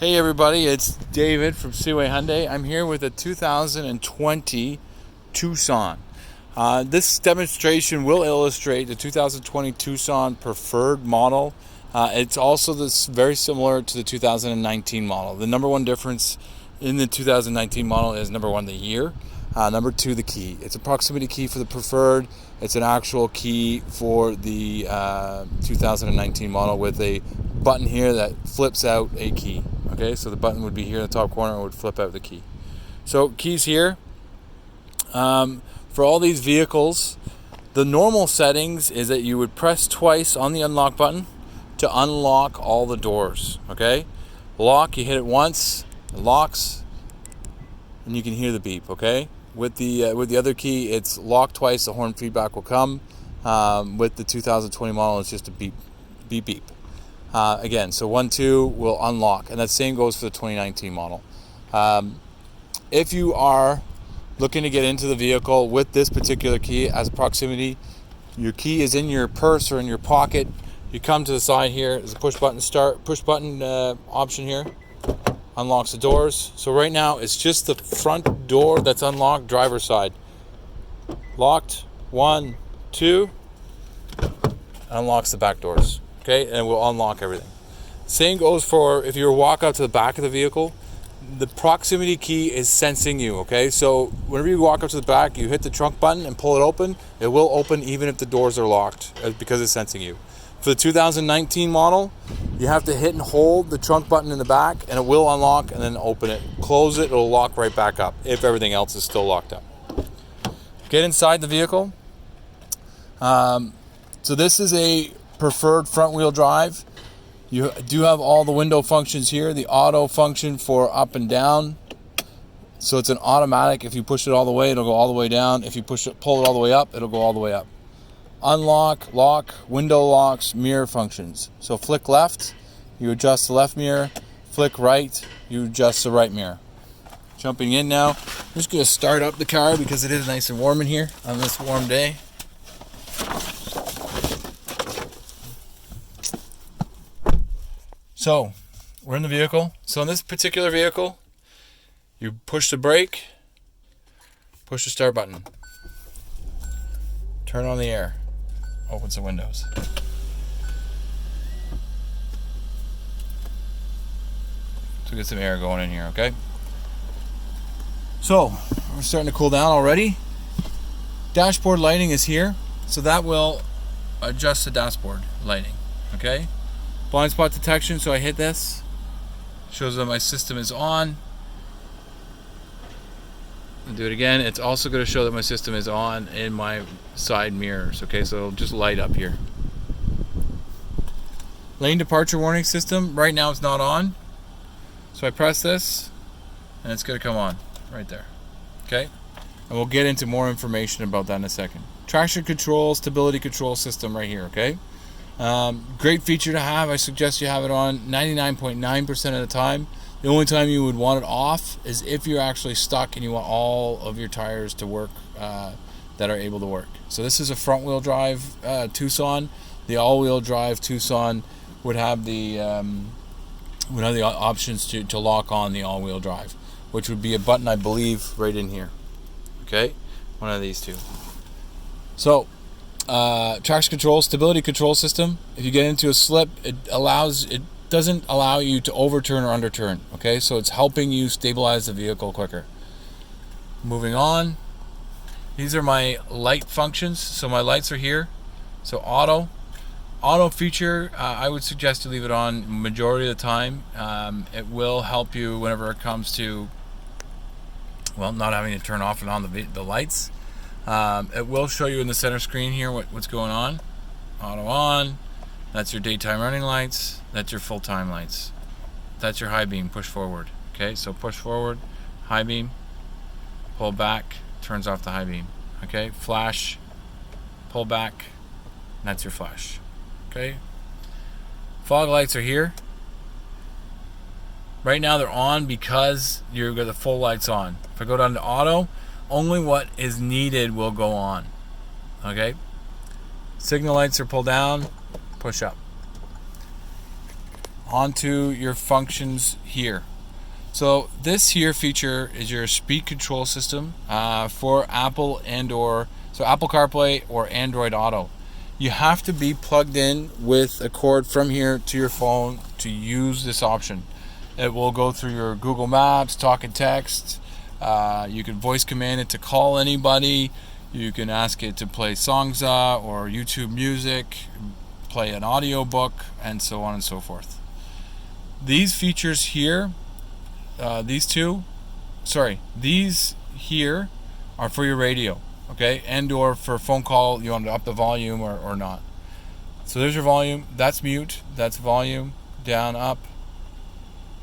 Hey everybody, it's David from Seaway Hyundai. I'm here with a 2020 Tucson. This demonstration will illustrate the 2020 Tucson Preferred model. It's also very similar to the 2019 model. The number one difference in the 2019 model is number one, the year. Number two, the key. It's a proximity key for the Preferred. It's an actual key for the 2019 model with a button here that flips out a key. Okay, so the button would be here in the top corner and would flip out the key. So keys here. For all these vehicles, the normal settings is that you would press twice on the unlock button to unlock all the doors. Okay, lock, you hit it once, it locks, and you can hear the beep. Okay, with the other key, it's lock twice, the horn feedback will come. With the 2020 model, it's just a beep, beep, beep. Again, so 1, 2 will unlock, and that same goes for the 2019 model. If you are looking to get into the vehicle with this particular key as a proximity, your key is in your purse or in your pocket. You come to the side here, there's a push button option here, unlocks the doors. So right now it's just the front door that's unlocked, driver's side. Locked, 1, 2, unlocks the back doors. Okay, and we'll unlock everything. Same goes for if you walk out to the back of the vehicle. The proximity key is sensing you. Okay, so whenever you walk up to the back, you hit the trunk button and pull it open. It will open even if the doors are locked because it's sensing you. For the 2019 model, you have to hit and hold the trunk button in the back, and it will unlock and then open it. Close it, it'll lock right back up if everything else is still locked up. Get inside the vehicle. So this is a Preferred front wheel drive. You do have all the window functions here. The auto function for up and down. So it's an automatic. If you push it all the way, it'll go all the way down. If you pull it all the way up, it'll go all the way up. Unlock, lock, window locks, mirror functions. So flick left, you adjust the left mirror. Flick right, you adjust the right mirror. Jumping in now. I'm just going to start up the car because it is nice and warm in here on this warm day. So, we're in the vehicle. So in this particular vehicle, you push the brake, push the start button, turn on the air, opens the windows. So get some air going in here, okay? So, we're starting to cool down already. Dashboard lighting is here, so that will adjust the dashboard lighting, okay? Blind spot detection, so I hit this, shows that my system is on. I'll do it again. It's also going to show that my system is on in my side mirrors. Okay, so it'll just light up here. Lane departure warning system, right now it's not on. So I press this, and it's going to come on right there. Okay, and we'll get into more information about that in a second. Traction control, stability control system right here, okay? Great feature to have. I suggest you have it on 99.9% of the time. The only time you would want it off is if you're actually stuck and you want all of your tires to work that are able to work. So this is a front wheel drive Tucson. The all-wheel drive Tucson would have the options to lock on the all-wheel drive, which would be a button, I believe, right in here. Okay, one of these two. So traction control, stability control system. If you get into a slip, it doesn't allow you to overturn or underturn. Okay, so it's helping you stabilize the vehicle quicker. Moving on, these are my light functions. So my lights are here. So auto feature, I would suggest to leave it on majority of the time. It will help you whenever it comes to, well, not having to turn off and on the lights. It will show you in the center screen here what's going on. Auto on, that's your daytime running lights, that's your full-time lights. That's your high beam, push forward. Okay, so push forward, high beam, pull back, turns off the high beam. Okay, flash, pull back, that's your flash. Okay, fog lights are here. Right now they're on because you've got the full lights on. If I go down to auto, only what is needed will go on. Okay, signal lights are pulled down, push up. onto your functions here. So this here feature is your speed control system for Apple so Apple CarPlay or Android Auto. You have to be plugged in with a cord from here to your phone to use this option. It will go through your Google Maps, talk and text. You can voice command it to call anybody. You can ask it to play songs or YouTube music, play an audiobook, and so on and so forth. These features here, these here are for your radio, okay, and or for phone call, you want to up the volume or not. So there's your volume, that's mute, that's volume, down, up.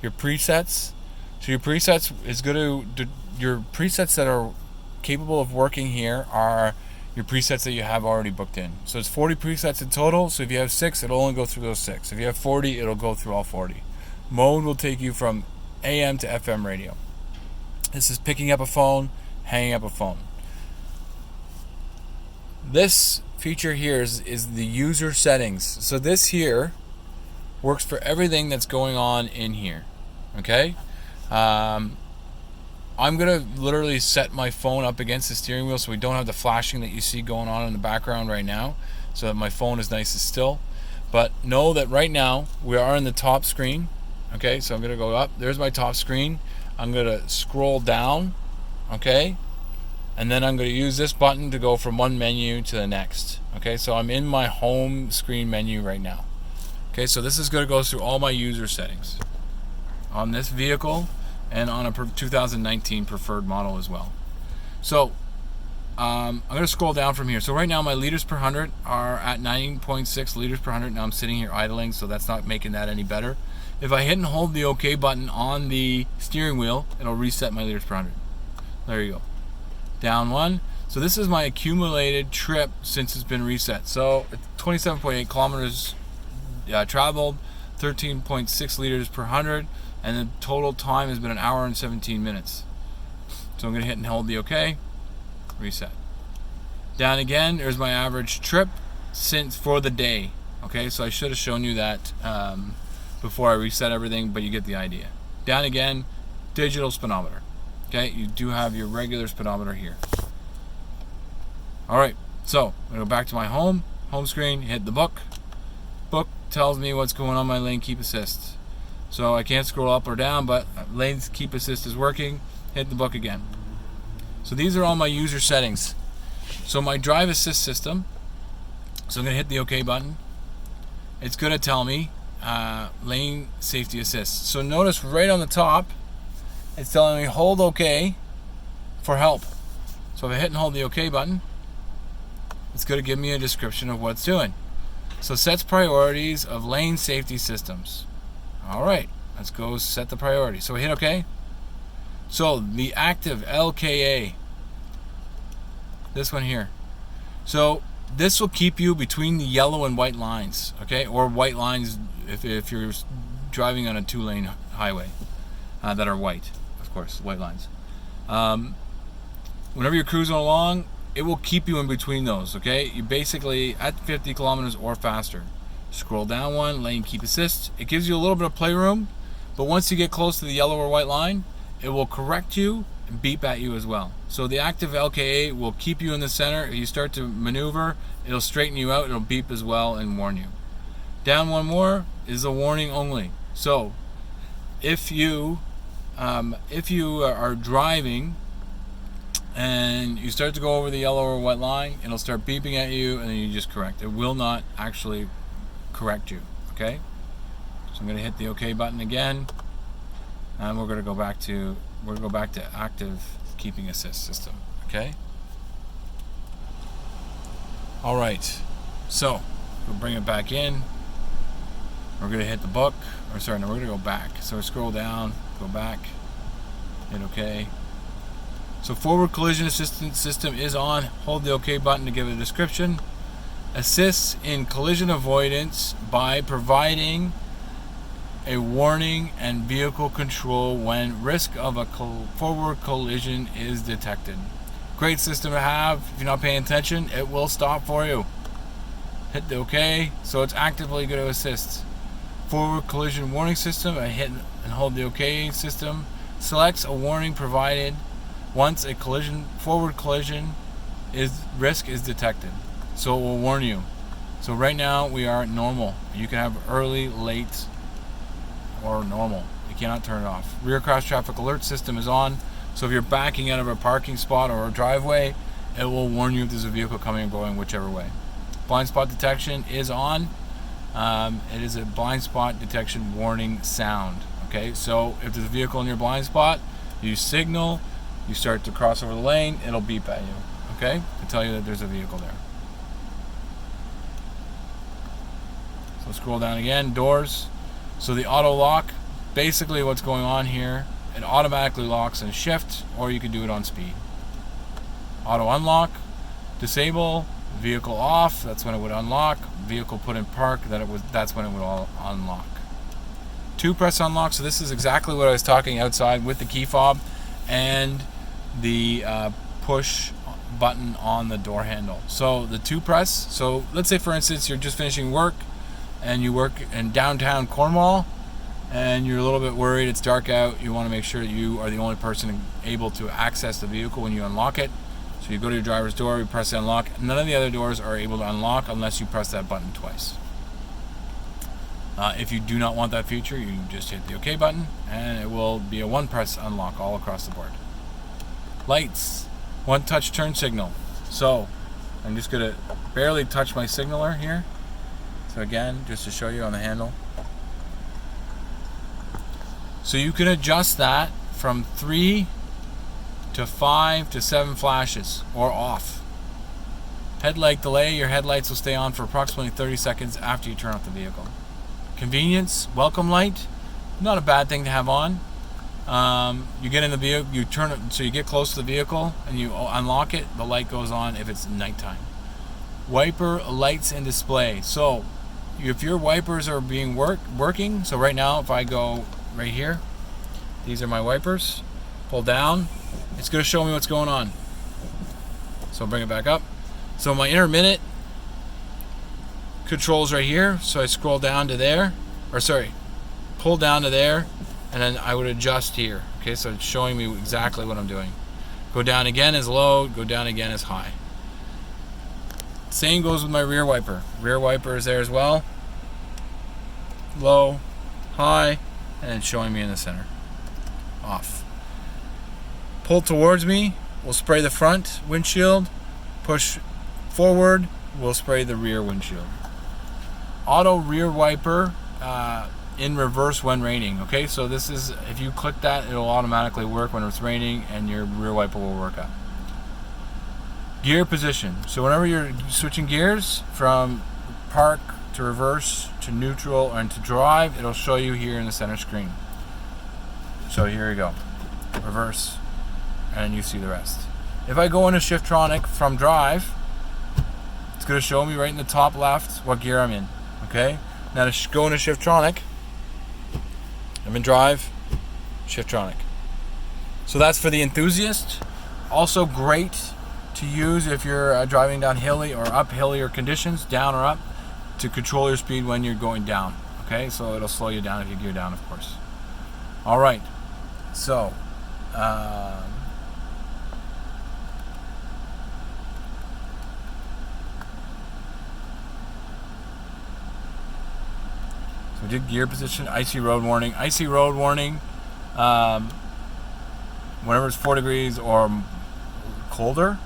Your presets, so your presets is going to, your presets that are capable of working here are your presets that you have already booked in. So it's 40 presets in total, so if you have 6, it'll only go through those 6. If you have 40, it'll go through all 40. Mode will take you from AM to FM radio. This is picking up a phone, hanging up a phone. This feature here is the user settings. So this here works for everything that's going on in here. Okay? I'm going to literally set my phone up against the steering wheel so we don't have the flashing that you see going on in the background right now, so that my phone is nice and still. But know that right now we are in the top screen. Okay, so I'm going to go up. There's my top screen. I'm going to scroll down. Okay, and then I'm going to use this button to go from one menu to the next. Okay, so I'm in my home screen menu right now. Okay, so this is going to go through all my user settings on this vehicle and on a 2019 preferred model as well. So I'm going to scroll down from here. So right now my liters per 100 are at 9.6 liters per 100. Now I'm sitting here idling, so that's not making that any better. If I hit and hold the OK button on the steering wheel, it'll reset my liters per 100. There you go. Down 1. So this is my accumulated trip since it's been reset. So 27.8 kilometers traveled, 13.6 liters per 100, and the total time has been 1 hour and 17 minutes. So I'm going to hit and hold the OK, reset. Down again, there's my average trip for the day. Okay, so I should have shown you that before I reset everything, but you get the idea. Down again, digital speedometer. Okay, you do have your regular speedometer here. Alright, so I'm going to go back to my home screen, hit the book. Book tells me what's going on my lane keep assist. So I can't scroll up or down, but lane keep assist is working. Hit the book again. So these are all my user settings. So my drive assist system, so I'm going to hit the OK button. It's going to tell me lane safety assist. So notice right on the top, it's telling me hold OK for help. So if I hit and hold the OK button, it's going to give me a description of what it's doing. So sets priorities of lane safety systems. Alright, let's go set the priority. So we hit OK. So the active LKA, this one here. So this will keep you between the yellow and white lines, okay, or white lines if you're driving on a 2-lane highway that are white, of course, white lines. Whenever you're cruising along, it will keep you in between those, okay? You basically at 50 kilometers or faster. Scroll down 1, lane keep assist. It gives you a little bit of playroom, but once you get close to the yellow or white line, it will correct you and beep at you as well. So the active LKA will keep you in the center. If you start to maneuver, it'll straighten you out, it'll beep as well and warn you. Down 1 more is a warning only. So if you are driving and you start to go over the yellow or white line, it'll start beeping at you and then you just correct. It will not actually correct you, okay? So I'm going to hit the OK button again, and we're going to go back to active keeping assist system, okay? All right, so we'll bring it back in. We're going to hit the book, or sorry, no, we're going to go back. So scroll down, go back, hit OK. So forward collision assistance system is on. Hold the OK button to give it a description. Assists in collision avoidance by providing a warning and vehicle control when risk of a forward collision is detected. Great system to have. If you're not paying attention, it will stop for you. Hit the OK, so it's actively going to assist. Forward collision warning system. I hit and hold the OK system. Selects a warning provided once a forward collision risk is detected. So it will warn you. So right now we are at normal. You can have early, late, or normal. You cannot turn it off. Rear cross traffic alert system is on. So if you're backing out of a parking spot or a driveway, it will warn you if there's a vehicle coming and going whichever way. Blind spot detection is on. It is a blind spot detection warning sound. Okay, so if there's a vehicle in your blind spot, you signal, you start to cross over the lane, it'll beep at you. Okay, to tell you that there's a vehicle there. So scroll down again, doors. So the auto lock, basically what's going on here, it automatically locks in shift, or you can do it on speed. Auto unlock, disable, vehicle off, that's when it would unlock. Vehicle put in park, that's when it would all unlock. 2-press unlock, so this is exactly what I was talking outside with the key fob and the push button on the door handle. So the 2-press, so let's say for instance you're just finishing work and you work in downtown Cornwall and you're a little bit worried, it's dark out, you want to make sure that you are the only person able to access the vehicle when you unlock it. So you go to your driver's door, you press the unlock. None of the other doors are able to unlock unless you press that button twice. If you do not want that feature, you just hit the OK button and it will be a 1-press unlock all across the board. Lights, 1-touch turn signal. So I'm just going to barely touch my signaler here. So again, just to show you on the handle. So you can adjust that from 3 to 5 to 7 flashes or off. Headlight delay, your headlights will stay on for approximately 30 seconds after you turn off the vehicle. Convenience, welcome light, not a bad thing to have on. You get in the vehicle, you turn it, so you get close to the vehicle and you unlock it, the light goes on if it's nighttime. Wiper, lights, and display. So if your wipers are being working, so right now if I go right here, these are my wipers, pull down, it's going to show me what's going on. So I'll bring it back up. So my intermittent controls right here, so I scroll down to there, pull down to there, and then I would adjust here. Okay, so it's showing me exactly what I'm doing. Go down again is low, go down again is high. Same goes with my rear wiper. Rear wiper is there as well. Low, high, and it's showing me in the center. Off. Pull towards me, we'll spray the front windshield. Push forward, we'll spray the rear windshield. Auto rear wiper in reverse when raining. Okay, so this is, if you click that, it'll automatically work when it's raining and your rear wiper will work up. Gear position. So whenever you're switching gears from park to reverse to neutral and to drive, it'll show you here in the center screen. So here you go. Reverse, and you see the rest. If I go into Shiftronic from drive, it's going to show me right in the top left what gear I'm in. Okay, now to go into Shiftronic, I'm in drive, Shiftronic. So that's for the enthusiast. Also great to use if you're driving down hilly or up hillier conditions, down or up, to control your speed when you're going down. Okay, so it'll slow you down if you gear down, of course. All right, so so we did gear position, icy road warning. Icy road warning, whenever it's 4 degrees or colder,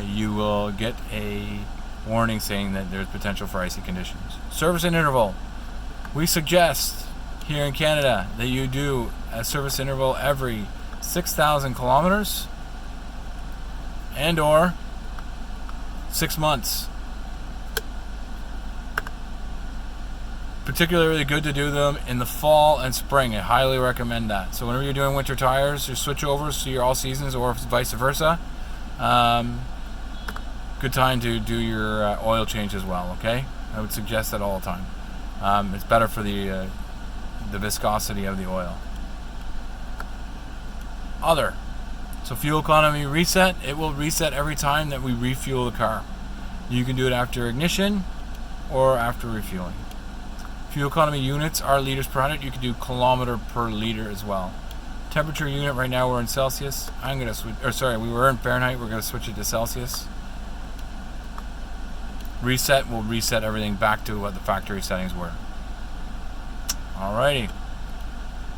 you will get a warning saying that there's potential for icy conditions. Service and interval. We suggest here in Canada that you do a service interval every 6,000 kilometers and or 6 months. Particularly good to do them in the fall and spring. I highly recommend that. So whenever you're doing winter tires, your switchovers to your all seasons or vice versa, good time to do your oil change as well. Okay, I would suggest that all the time. It's better for the viscosity of the oil. Other. So fuel economy reset. It will reset every time that we refuel the car. You can do it after ignition or after refueling. Fuel economy units are liters per 100. You can do kilometer per liter as well. Temperature unit, right now we're in Celsius. I'm going to switch, or sorry, we were in Fahrenheit. We're going to switch it to Celsius. Reset, we'll reset everything back to what the factory settings were. Alrighty.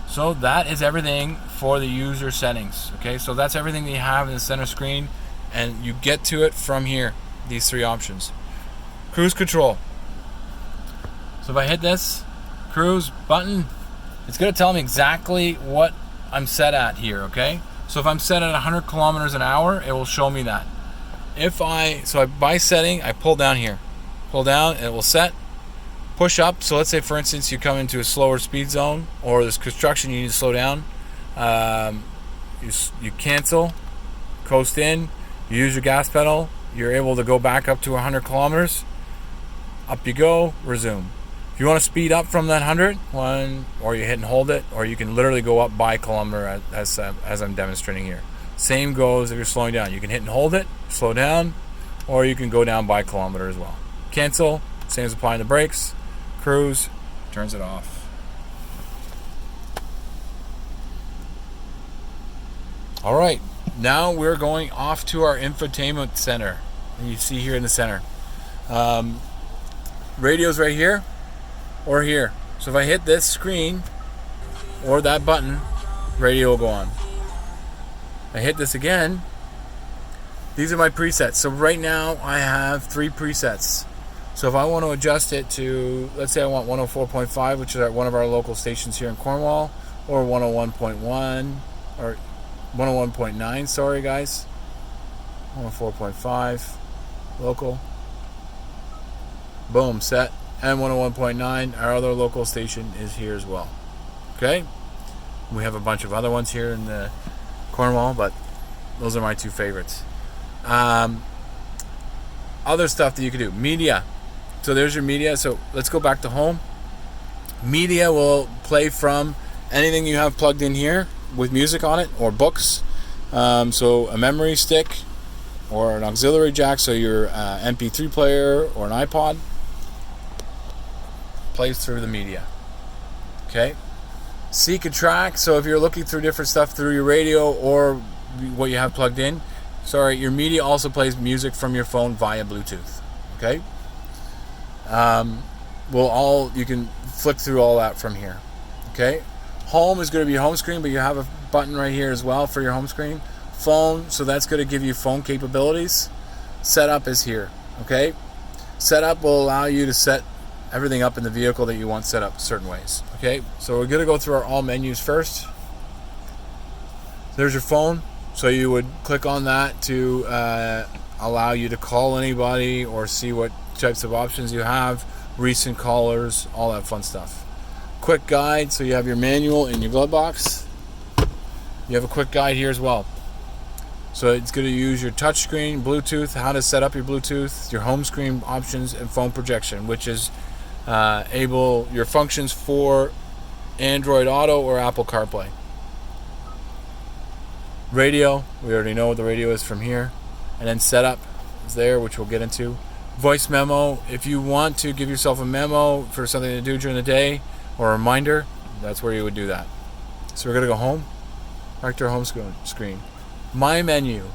So that is everything for the user settings. Okay, so that's everything that you have in the center screen, and you get to it from here, these three options. Cruise control. So if I hit this cruise button, it's going to tell me exactly what I'm set at here, okay? So if I'm set at 100 kilometers an hour, it will show me that. By setting, I pull down here. Pull down, and it will set. Push up, so let's say for instance you come into a slower speed zone, or there's construction, you need to slow down. You cancel, coast in, you use your gas pedal, you're able to go back up to 100 kilometers. Up you go, resume. If you want to speed up from that 100, or you hit and hold it, or you can literally go up by kilometer as I'm demonstrating here. Same goes if you're slowing down. You can hit and hold it, slow down, or you can go down by kilometer as well. Cancel, same as applying the brakes. Cruise, turns it off. All right, now we're going off to our infotainment center. And you see here in the center. Radio's right here or here. So if I hit this screen or that button, radio will go on. I hit this again. These are my presets. So right now I have 3 presets. So if I want to adjust it to, let's say I want 104.5, which is at one of our local stations here in Cornwall, or 101.1, or 101.9, sorry guys, 104.5, local, boom, set, and 101.9, our other local station is here as well. Okay, we have a bunch of other ones here in the Cornwall, but those are my 2 favorites. Other stuff that you can do, media. So there's your media. So let's go back to home. Media will play from anything you have plugged in here with music on it, or books. So a memory stick or an auxiliary jack, so your MP3 player or an iPod plays through the media. Okay. Seek a track. So if you're looking through different stuff through your radio or what you have plugged in, your media also plays music from your phone via Bluetooth. Okay. You can flick through all that from here. Okay. Home is going to be home screen, but you have a button right here as well for your home screen. Phone, so that's going to give you phone capabilities. Setup is here. Okay. Setup will allow you to set everything up in the vehicle that you want set up certain ways. Okay. So we're going to go through our all menus first. There's your phone. So you would click on that to allow you to call anybody or see what types of options you have, recent callers, all that fun stuff. Quick guide, so you have your manual in your glove box. You have a quick guide here as well. So it's going to use your touch screen, Bluetooth, how to set up your Bluetooth, your home screen options, and phone projection, which is your functions for Android Auto or Apple CarPlay. Radio, we already know what the radio is from here. And then setup is there, which we'll get into. Voice memo, if you want to give yourself a memo for something to do during the day or a reminder, that's where you would do that. So we're going to go home, back to our home screen. My menu,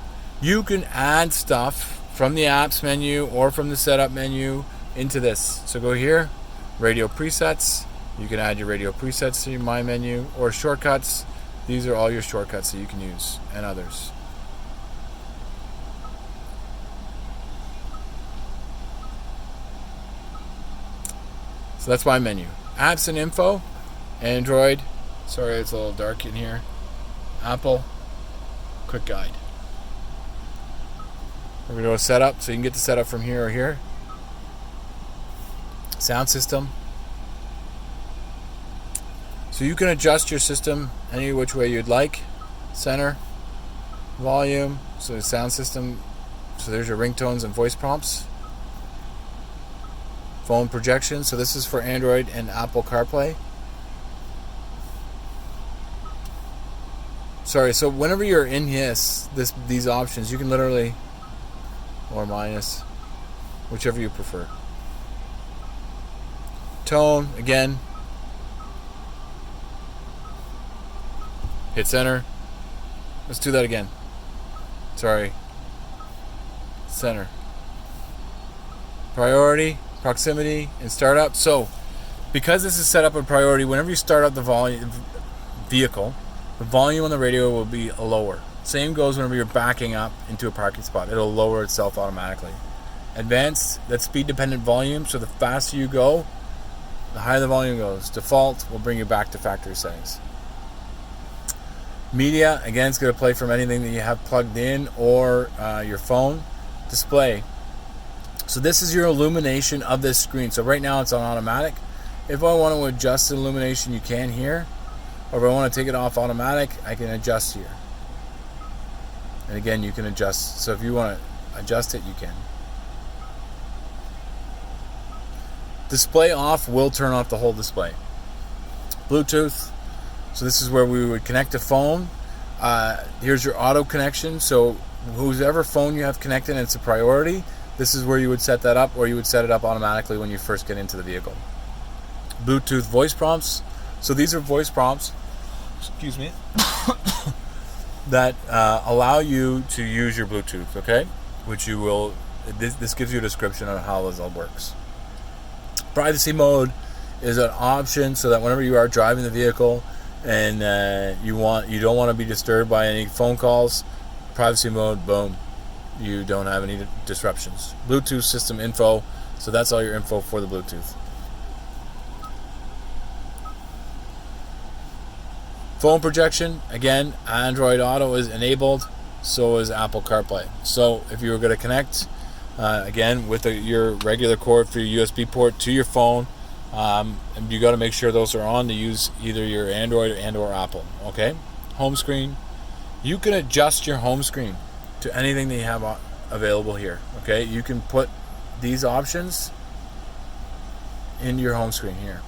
you can add stuff from the apps menu or from the setup menu into this. So go here, radio presets, you can add your radio presets to your My menu, or shortcuts. These are all your shortcuts that you can use, and others. So that's my menu. Apps and info, Android, sorry it's a little dark in here, Apple, quick guide. We're going to go setup, so you can get the setup from here or here. Sound system. So you can adjust your system any which way you'd like. Center, volume, so the sound system, so there's your ringtones and voice prompts. Phone projection, so this is for Android and Apple CarPlay. Sorry, so whenever you're in these options, you can literally, or minus, whichever you prefer. Tone, again. Hit center. Let's do that again. Sorry. Center. Priority, proximity, and startup. So, because this is set up in priority, whenever you start up the vehicle, the volume on the radio will be lower. Same goes whenever you're backing up into a parking spot. It'll lower itself automatically. Advanced, that's speed dependent volume, so the faster you go, the higher the volume goes. Default will bring you back to factory settings. Media, again, it's going to play from anything that you have plugged in or your phone. Display. So this is your illumination of this screen. So right now it's on automatic. If I want to adjust the illumination, you can here. Or if I want to take it off automatic, I can adjust here. And again, you can adjust. So if you want to adjust it, you can. Display off will turn off the whole display. Bluetooth. So this is where we would connect a phone. Here's your auto connection. So whoever phone you have connected and it's a priority, this is where you would set that up, or you would set it up automatically when you first get into the vehicle. Bluetooth voice prompts. So these are voice prompts, excuse me, that allow you to use your Bluetooth, okay? Which you will, this gives you a description of how this all works. Privacy mode is an option so that whenever you are driving the vehicle and you don't want to be disturbed by any phone calls, privacy mode, boom, you don't have any disruptions. Bluetooth system info, so that's all your info for the Bluetooth. Phone projection, again, Android Auto is enabled, so is Apple CarPlay. So if you were going to connect, again, with your regular cord for your USB port to your phone, and you got to make sure those are on to use either your Android and or Apple. Okay, home screen. You can adjust your home screen to anything that you have available here. Okay, you can put these options in your home screen here.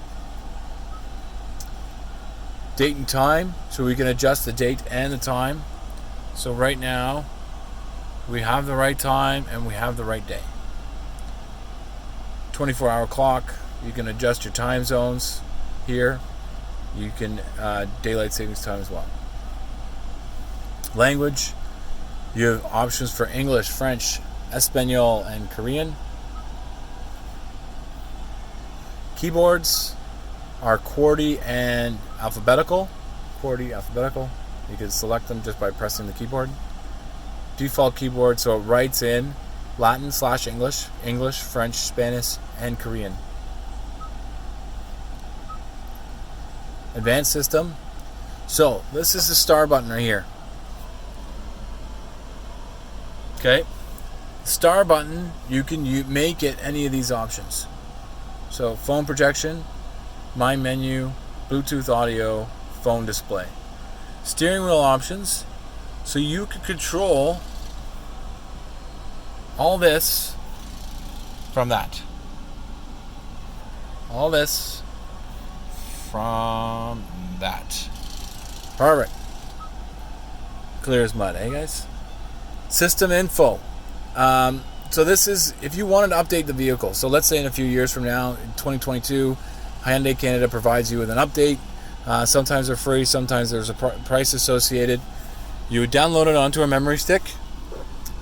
Date and time, so we can adjust the date and the time. So right now we have the right time and we have the right day. 24-hour clock. You can adjust your time zones here. You can daylight savings time as well. Language, you have options for English, French, Espanol, and Korean. Keyboards are QWERTY and alphabetical. QWERTY, alphabetical. You can select them just by pressing the keyboard. Default keyboard, so it writes in Latin/English, English, French, Spanish, and Korean. Advanced system. So this is the star button right here. Okay, star button, you can make it any of these options. So phone projection, my menu, Bluetooth audio, phone display. Steering wheel options, so you can control all this from that. All this from that. Perfect. Clear as mud, eh guys? System info. So this is if you wanted to update the vehicle. So let's say in a few years from now, in 2022, Hyundai Canada provides you with an update. Sometimes they're free, sometimes there's a price associated. You would download it onto a memory stick.